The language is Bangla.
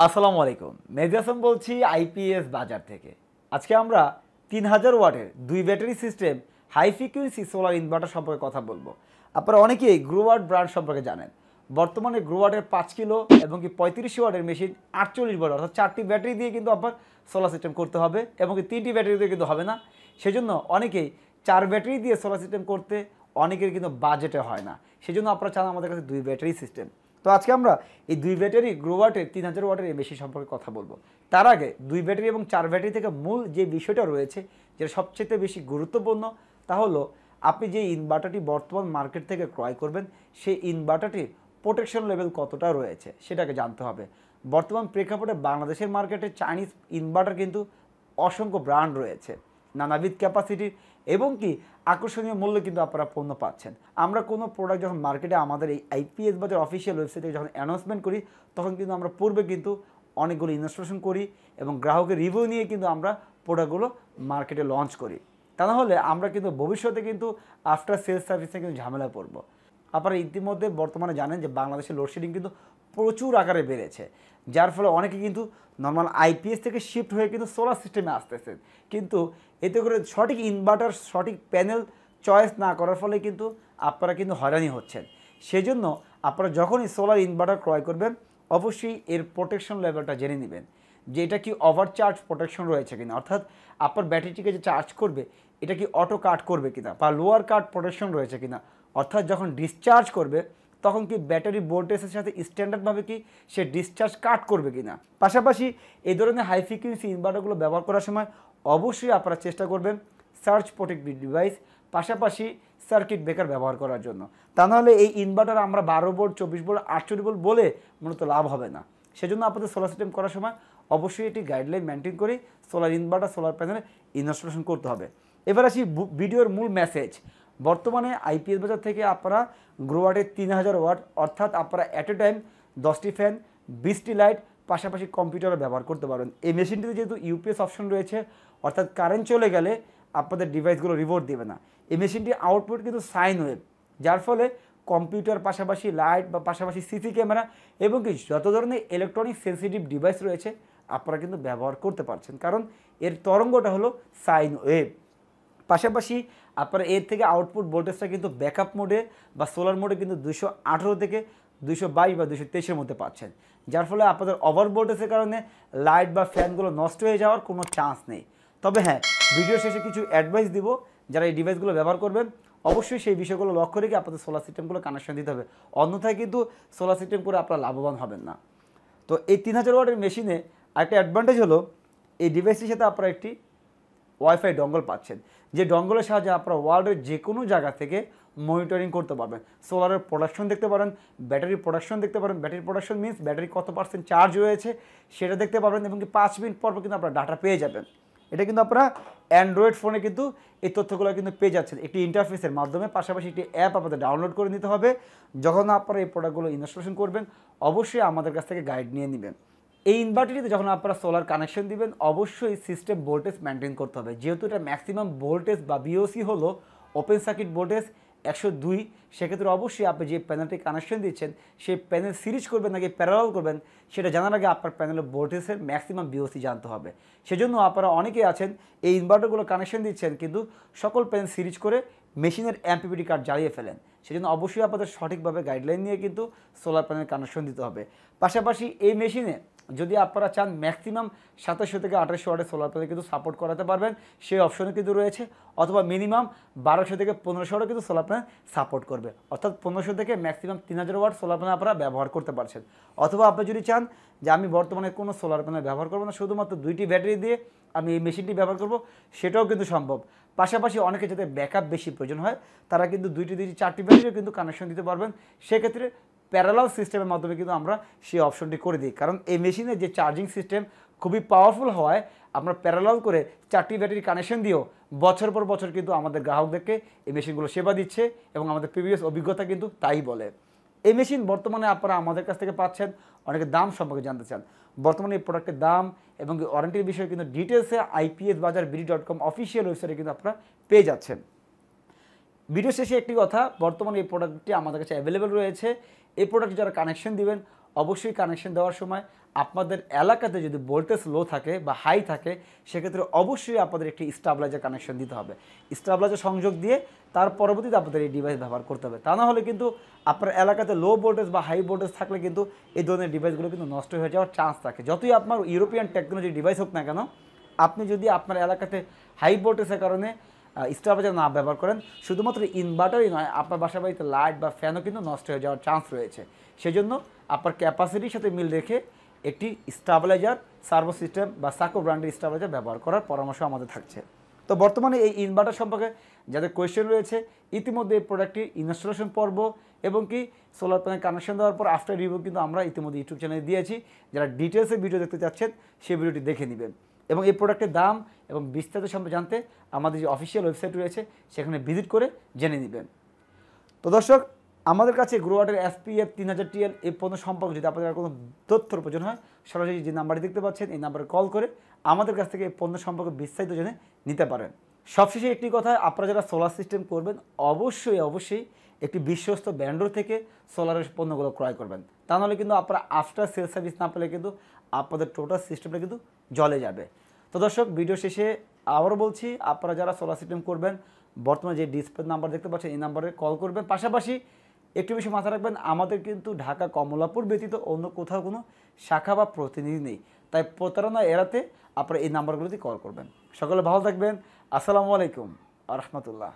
আসসালামু আলাইকুম। মেহেদী হাসান বলছি আইপিএস বাজার থেকে। আজকে আমরা 3000 ওয়াটের 2 battery system high frequency solar inverter সম্পর্কে কথা বলবো। আপনারা অনেকেই গ্রোওয়াট ব্র্যান্ড সম্পর্কে জানেন। বর্তমানে গ্রোওয়াটের 5 কিলো এবং কি 35 ওয়াটের মেশিন 48 ওয়াট অর্থাৎ 4টি ব্যাটারি দিয়ে কিন্তু আপনার সোলার সিস্টেম করতে হবে এবং কি 3টি ব্যাটারি দিয়ে কিন্তু হবে না। সেজন্য অনেকেই 4 ব্যাটারি দিয়ে সোলার সিস্টেম করতে অনেকের কিন্তু বাজেটে হয় না। সেজন্য আপনারা চান আমাদের কাছে 2 ব্যাটারি সিস্টেম। তো আজকে আমরা এই 2 ব্যাটারি গ্রোওয়াটের 3000 ওয়াটের এই মেশিন সম্পর্কে কথা বলবো। তার আগে 2 ব্যাটারি এবং 4 ব্যাটারি থেকে মূল যে বিষয়টা রয়েছে যেটা সবচেয়ে বেশি গুরুত্বপূর্ণ তা হলো আপনি যে ইনভার্টারটি বর্তমান মার্কেট থেকে ক্রয় করবেন সেই ইনভার্টারটির প্রোটেকশন লেভেল কতটা রয়েছে সেটাকে জানতে হবে। বর্তমান প্রেক্ষাপটে বাংলাদেশের মার্কেটে চাইনিজ ইনভার্টার কিন্তু অসংখ্য ব্র্যান্ড রয়েছে, নানাবিধ ক্যাপাসিটির এবং কি আকর্ষণীয় মূল্যে কিন্তু আপনারা পণ্য পাচ্ছেন। আমরা কোনো প্রোডাক্ট যখন মার্কেটে আমাদের এই আইপিএস বাজার অফিসিয়াল ওয়েবসাইটে যখন অ্যানাউন্সমেন্ট করি তখন কিন্তু আমরা পূর্বে কিন্তু অনেকগুলো ইনস্টলেশন করি এবং গ্রাহকের রিভিউ নিয়ে কিন্তু আমরা প্রোডাক্টগুলো মার্কেটে লঞ্চ করি। তা না হলে আমরা কিন্তু ভবিষ্যতে কিন্তু আফটার সেলস সার্ভিসে কিন্তু ঝামেলায় পড়বো। আপনারা ইতিমধ্যে বর্তমানে জানেন যে বাংলাদেশের লোডশেডিং কিন্তু প্রচুর আকারে বেড়েছে, যার ফলে অনেকে কিন্তু নর্মাল আইপিএস থেকে শিফট হয়ে কিন্তু সোলার সিস্টেমে আসতেছে, কিন্তু এতে করে সঠিক ইনভার্টার সঠিক প্যানেল চয়েস না করার ফলে কিন্তু আপনারা কিন্তু হয়রানি হচ্ছেন। সেজন্য আপনারা যখনই সোলার ইনভার্টার ক্রয় করবেন অবশ্যই এর প্রোটেকশন লেভেলটা জেনে নেবেন যে এটা কি ওভারচার্জ প্রোটেকশন রয়েছে কিনা, অর্থাৎ আপনার ব্যাটারিটিকে যে চার্জ করবে এটা কি অটো কাট করবে কিনা বা লোয়ার কাট প্রোটেকশন রয়েছে কিনা, অর্থাৎ যখন ডিসচার্জ করবে তখন কি ব্যাটারি ভোল্টেজের সাথে স্ট্যান্ডার্ডভাবে কি সে ডিসচার্জ কাট করবে কিনা। পাশাপাশি এই ধরনের হাই ফ্রিকোয়েন্সি ইনভার্টারগুলো ব্যবহার করার সময় অবশ্যই আপনারা চেষ্টা করবেন সার্চ প্রোটেক্টিভ ডিভাইস পাশাপাশি সার্কিট ব্রেকার ব্যবহার করার জন্য। তা নাহলে এই ইনভার্টার আমরা 12 ভোল্ট 24 ভোল্ট 48 ভোল্ট বলে মূলত লাভ হবে না। সেজন্য আপনাদের সোলার সিস্টেম করার সময় অবশ্যই এটি গাইডলাইন মেনটেন করে সোলার ইনভার্টার সোলার প্যানেলে ইনস্টলেশন করতে হবে। এবার আসি ভিডিওর মূল মেসেজ। বর্তমানে আইপিএস বাজার থেকে আপনারা গ্রোওয়াটের 3000 ওয়াট অর্থাৎ আপনারা অ্যাট এ টাইম 10টি ফ্যান 20টি লাইট পাশাপাশি কম্পিউটারও ব্যবহার করতে পারবেন। এই মেশিনটিতে যেহেতু ইউপিএস অপশন রয়েছে অর্থাৎ কারেন্ট চলে গেলে আপনাদের ডিভাইসগুলো রিভোট দেবে না। এই মেশিনটির আউটপুট কিন্তু সাইন ওয়েভ, যার ফলে কম্পিউটার পাশাপাশি লাইট বা পাশাপাশি সিসি ক্যামেরা এবং কি যত ধরনের ইলেকট্রনিক সেন্সিটিভ ডিভাইস রয়েছে আপনারা কিন্তু ব্যবহার করতে পারছেন, কারণ এর তরঙ্গটা হলো সাইন ওয়েভ। পাশাপাশি আপনারা এর থেকে আউটপুট ভোল্টেজটা কিন্তু ব্যাকআপ মোডে বা সোলার মোডে কিন্তু 218 থেকে 222 বা 223-এর মধ্যে পাচ্ছেন, যার ফলে আপনাদের ওভার ভোল্টেজের কারণে লাইট বা ফ্যানগুলো নষ্ট হয়ে যাওয়ার কোনো চান্স নেই। তবে হ্যাঁ, ভিডিও শেষে কিছু অ্যাডভাইস দিব, যারা এই ডিভাইসগুলো ব্যবহার করবেন অবশ্যই সেই বিষয়গুলো লক্ষ্য রেখে আপনাদের সোলার সিস্টেমগুলো কানেকশন দিতে হবে, অন্যথায় কিন্তু সোলার সিস্টেম করে আপনারা লাভবান হবেন না। তো এই 3000 ওয়াটের মেশিনে আরেকটা অ্যাডভান্টেজ হলো এই ডিভাইসটির সাথে আপনারা একটি ওয়াইফাই ডঙ্গল পাচ্ছেন, যে ডঙ্গলের সাহায্যে আপনারা ওয়ার্ল্ডের যে কোনো জায়গা থেকে মনিটরিং করতে পারবেন, সোলারের প্রোডাকশন দেখতে পারেন, ব্যাটারির প্রোডাকশন দেখতে পারেন। ব্যাটারি প্রোডাকশন মিনস ব্যাটারি কত পার্সেন্ট চার্জ হয়েছে সেটা দেখতে পারবেন এবং কি 5 মিনিট পর কিন্তু আপনারা ডাটা পেয়ে যাবেন। এটা কিন্তু আপনারা অ্যান্ড্রয়েড ফোনে কিন্তু এই তথ্যগুলো কিন্তু পেয়ে যাচ্ছেন একটি ইন্টারফেসের মাধ্যমে। পাশাপাশি একটি অ্যাপ আপনাদের ডাউনলোড করে নিতে হবে। যখন আপনারা এই প্রোডাক্টগুলো ইনস্টলেশন করবেন অবশ্যই আমাদের কাছ থেকে গাইড নিয়ে নেবেন। এই ইনভার্টারটিতে যখন আপনারা সোলার কানেকশন দিবেন অবশ্যই সিস্টেম ভোল্টেজ মেনটেন করতে হবে, যেহেতু এটা ম্যাক্সিমাম ভোল্টেজ বা বিওসি হলো ওপেন সার্কিট ভোল্টেজ 102। সেক্ষেত্রে অবশ্যই আপনি যে প্যানেলটি কানেকশন দিচ্ছেন সেই প্যানেল সিরিজ করবেন নাকি প্যারালাল করবেন সেটা জানার আগে আপনার প্যানেলের ভোল্টেজের ম্যাক্সিমাম বিওসি জানতে হবে। সেজন্য আপনারা অনেকেই আছেন এই ইনভার্টারগুলো কানেকশন দিচ্ছেন কিন্তু সকল প্যানেল সিরিজ করে মেশিনের এমপিপিটি কার্ড জ্বালিয়ে ফেলেন। সেজন্য অবশ্যই আপনাদের সঠিকভাবে গাইডলাইন নিয়ে কিন্তু সোলার প্যানেল কানেকশন দিতে হবে। পাশাপাশি এই মেশিনে যদি আপনারা চান ম্যাক্সিমাম 2700 থেকে 2800 ওয়াটের সোলার প্যানেল কিন্তু সাপোর্ট করাতে পারবেন, সেই অপশনও কিন্তু রয়েছে, অথবা মিনিমাম 1200 থেকে 1500 ওয়াটও কিন্তু সোলার প্যানেল সাপোর্ট করবে, অর্থাৎ 1500 থেকে ম্যাক্সিমাম 3000 ওয়াট সোলার প্যানেল আপনারা ব্যবহার করতে পারছেন। অথবা আপনি যদি চান যে আমি বর্তমানে কোনো সোলার প্যানেল ব্যবহার করবো না, শুধুমাত্র 2টি ব্যাটারি দিয়ে আমি এই মেশিনটি ব্যবহার করব, সেটাও কিন্তু সম্ভব। পাশাপাশি অনেকে যাতে ব্যাকআপ বেশি প্রয়োজন হয় তারা কিন্তু 2টি 4টি ব্যাটারিও কিন্তু কানেকশন দিতে পারবেন। সেক্ষেত্রে প্যারালাল সিস্টেমের মাধ্যমে কিন্তু আমরা সেই অপশনটি করে দিই, কারণ এই মেশিনের যে চার্জিং সিস্টেম খুবই পাওয়ারফুল হওয়ায় আমরা প্যারালাল করে 4টি ব্যাটারি কানেকশন দিয়েও বছর পর বছর কিন্তু আমাদের গ্রাহকদেরকে এই মেশিনগুলো সেবা দিচ্ছে এবং আমাদের প্রিভিয়াস অভিজ্ঞতা কিন্তু তাই বলে। এই মেশিন বর্তমানে আপনারা আমাদের কাছ থেকে পাচ্ছেন। অনেকে দাম সম্পর্কে জানতে চান, বর্তমানে এই প্রোডাক্টের দাম এবং ওয়ারেন্টির বিষয়ে কিন্তু ডিটেলসে আইপিএস বাজার বিডি.com অফিসিয়াল ওয়েবসাইটে কিন্তু আপনারা পেয়ে যাচ্ছেন। ভিডিও শেষে একটি কথা, বর্তমানে এই প্রোডাক্টটি আমাদের কাছে অ্যাভেলেবেল রয়েছে। এই প্রোডাক্ট যারা কানেকশন দিবেন অবশ্যই কানেকশন দেওয়ার সময় আপনাদের এলাকাতে যদি ভোল্টেজ লো থাকে বা হাই থাকে, সেক্ষেত্রে অবশ্যই আপনাদের একটি স্টাবলাইজার কানেকশন দিতে হবে। স্টাবলাইজার সংযোগ দিয়ে তার পরবর্তীতে আপনাদের এই ডিভাইস ব্যবহার করতে হবে। তা না হলে কিন্তু আপনার এলাকাতে লো ভোল্টেজ বা হাই ভোল্টেজ থাকলে কিন্তু এই ধরনের ডিভাইসগুলো কিন্তু নষ্ট হয়ে যাওয়ার চান্স থাকে। যতই আপনার ইউরোপিয়ান টেকনোলজি ডিভাইস হোক না কেন, আপনি যদি আপনার এলাকাতে হাই ভোল্টেজের কারণে স্টাবলাইজার না ব্যবহার করেন, শুধুমাত্র ইনভার্টারই নয়, আপনার বাসা বাড়িতে লাইট বা ফ্যানও কিন্তু নষ্ট হয়ে যাওয়ার চান্স রয়েছে। সেজন্য আপনার ক্যাপাসিটির সাথে মিল রেখে একটি স্টাবলাইজার সার্ভো সিস্টেম বা সাকো ব্র্যান্ডের স্টাবলাইজার ব্যবহার করার পরামর্শ আমাদের থাকছে। তো বর্তমানে এই ইনভার্টার সম্পর্কে যাদের কোয়েশ্চেন রয়েছে, ইতিমধ্যে এই প্রোডাক্টটি ইনস্টলেশন পর্ব এবং কি সোলার প্যানেল কানেকশন দেওয়ার পর আফটার রিভিউ কিন্তু আমরা ইতিমধ্যে ইউটিউব চ্যানেলে দিয়েছি। যারা ডিটেলসে ভিডিও দেখতে চাচ্ছেন সেই ভিডিওটি দেখে নেবেন এবং এই প্রোডাক্টের দাম এবং বিস্তারিত সম্পর্কে জানতে আমাদের যে অফিসিয়াল ওয়েবসাইট রয়েছে সেখানে ভিজিট করে জেনে নেবেন। তো দর্শক, আমাদের কাছে গ্রোয়ার্ডের SPF 3000 TL এই পণ্য সম্পর্কে যদি আপনাদের কোনো তথ্যর প্রয়োজন হয়, সরাসরি যে নাম্বারটি দেখতে পাচ্ছেন এই নাম্বারে কল করে আমাদের কাছ থেকে এই পণ্য সম্পর্কে বিস্তারিত জেনে নিতে পারেন। সবশেষে একটি কথা, আপনারা যারা সোলার সিস্টেম করবেন অবশ্যই একটি বিশ্বস্ত ব্র্যান্ডের থেকে সোলারের পণ্যগুলো ক্রয় করবেন। তা নাহলে কিন্তু আপনারা আফটার সেল সার্ভিস না পেলে কিন্তু আপনাদের টোটাল সিস্টেমটা কিন্তু জলে যাবে। তো দর্শক, ভিডিও শেষে আবারও বলছি, আপনারা যারা সোলার সিস্টেম করবেন বর্তমানে যে ডিসপ্লে নাম্বার দেখতে পাচ্ছেন এই নাম্বারে কল করবেন। পাশাপাশি একটু বেশি মাথায় রাখবেন, আমাদের কিন্তু ঢাকা কমলাপুর ব্যতীত অন্য কোথাও কোনো শাখা বা প্রতিনিধি নেই। তাই প্রতারণা এড়াতে আপনারা এই নাম্বারগুলোতে কল করবেন। সকলে ভালো থাকবেন। আসসালামু আলাইকুম ওয়া রাহমাতুল্লাহ।